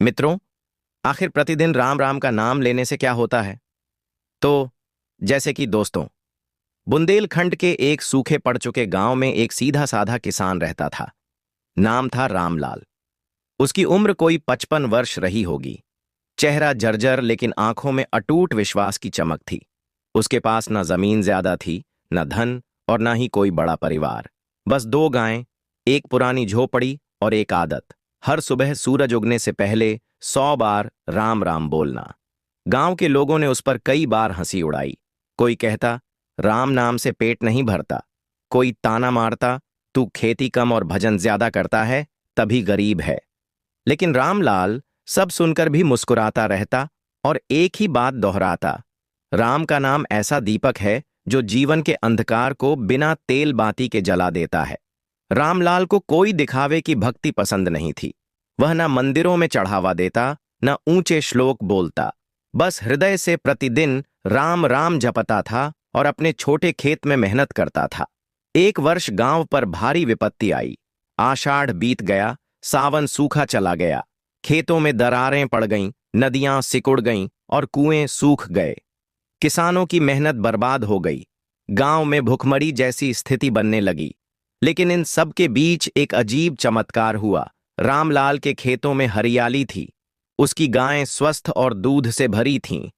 मित्रों, आखिर प्रतिदिन राम राम का नाम लेने से क्या होता है? तो जैसे कि दोस्तों, बुंदेलखंड के एक सूखे पड़ चुके गांव में एक सीधा साधा किसान रहता था। नाम था रामलाल। उसकी उम्र कोई 55 वर्ष रही होगी। चेहरा जर्जर लेकिन आंखों में अटूट विश्वास की चमक थी। उसके पास न जमीन ज्यादा थी, न धन और न ही कोई बड़ा परिवार। बस 2 गायें, एक पुरानी झोपड़ी और एक आदत, हर सुबह सूरज उगने से पहले 100 बार राम राम बोलना। गांव के लोगों ने उस पर कई बार हंसी उड़ाई। कोई कहता, राम नाम से पेट नहीं भरता। कोई ताना मारता, तू खेती कम और भजन ज्यादा करता है, तभी गरीब है। लेकिन रामलाल सब सुनकर भी मुस्कुराता रहता और एक ही बात दोहराता, राम का नाम ऐसा दीपक है जो जीवन के अंधकार को बिना तेल बाती के जला देता है। रामलाल को कोई दिखावे की भक्ति पसंद नहीं थी। वह न मंदिरों में चढ़ावा देता, न ऊंचे श्लोक बोलता। बस हृदय से प्रतिदिन राम राम जपता था और अपने छोटे खेत में मेहनत करता था। एक वर्ष गांव पर भारी विपत्ति आई। आषाढ़ बीत गया, सावन सूखा चला गया। खेतों में दरारें पड़ गईं, नदियां सिकुड़ गईं और कुएं सूख गए। किसानों की मेहनत बर्बाद हो गई। गांव में भुखमरी जैसी स्थिति बनने लगी। लेकिन इन सब के बीच एक अजीब चमत्कार हुआ। रामलाल के खेतों में हरियाली थी। उसकी गायें स्वस्थ और दूध से भरी थीं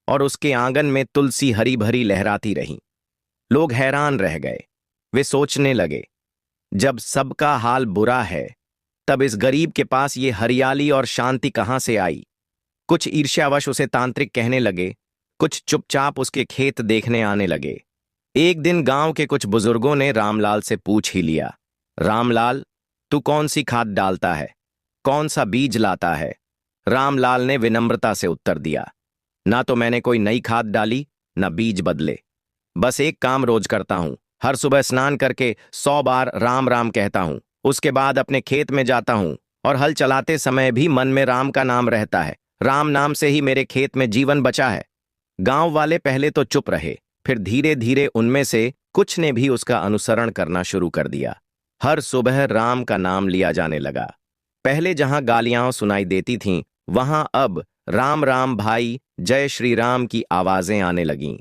और उसके आंगन में तुलसी हरी भरी लहराती रहीं। लोग हैरान रह गए। वे सोचने लगे, जब सबका हाल बुरा है, तब इस गरीब के पास ये हरियाली और शांति कहां से आई? कुछ ईर्ष्यावश उसे तांत्रिक कहने लगे, कुछ चुपचाप उसके खेत देखने आने लगे। एक दिन गांव के कुछ बुजुर्गों ने रामलाल से पूछ ही लिया, रामलाल, तू कौन सी खाद डालता है? कौन सा बीज लाता है? रामलाल ने विनम्रता से उत्तर दिया, ना तो मैंने कोई नई खाद डाली, ना बीज बदले। बस एक काम रोज करता हूं, हर सुबह स्नान करके 100 बार राम राम कहता हूं। उसके बाद अपने खेत में जाता हूं और हल चलाते समय भी मन में राम का नाम रहता है। राम नाम से ही मेरे खेत में जीवन बचा है। गांव वाले पहले तो चुप रहे, फिर धीरे धीरे उनमें से कुछ ने भी उसका अनुसरण करना शुरू कर दिया। हर सुबह राम का नाम लिया जाने लगा। पहले जहां गालियां सुनाई देती थीं, वहां अब राम राम भाई, जय श्री राम की आवाजें आने लगीं।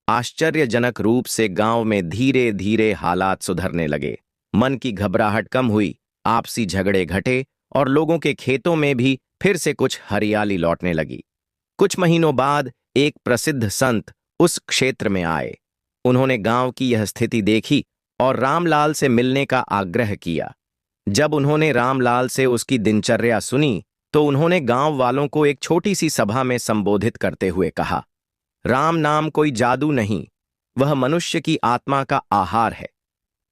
आश्चर्यजनक रूप से गांव में धीरे धीरे हालात सुधरने लगे। मन की घबराहट कम हुई, आपसी झगड़े घटे और लोगों के खेतों में भी फिर से कुछ हरियाली लौटने लगी। कुछ महीनों बाद एक प्रसिद्ध संत उस क्षेत्र में आए। उन्होंने गांव की यह स्थिति देखी और रामलाल से मिलने का आग्रह किया। जब उन्होंने रामलाल से उसकी दिनचर्या सुनी, तो उन्होंने गांव वालों को एक छोटी सी सभा में संबोधित करते हुए कहा, राम नाम कोई जादू नहीं, वह मनुष्य की आत्मा का आहार है।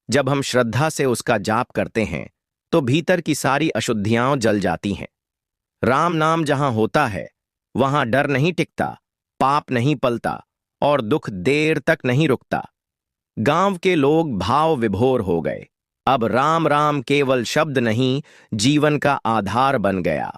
जब हम श्रद्धा से उसका जाप करते हैं, तो भीतर की सारी अशुद्धियां जल जाती हैं। राम नाम जहां होता है, वहां डर नहीं टिकता, पाप नहीं पलता और दुख देर तक नहीं रुकता। गांव के लोग भाव विभोर हो गए। अब राम राम केवल शब्द नहीं, जीवन का आधार बन गया।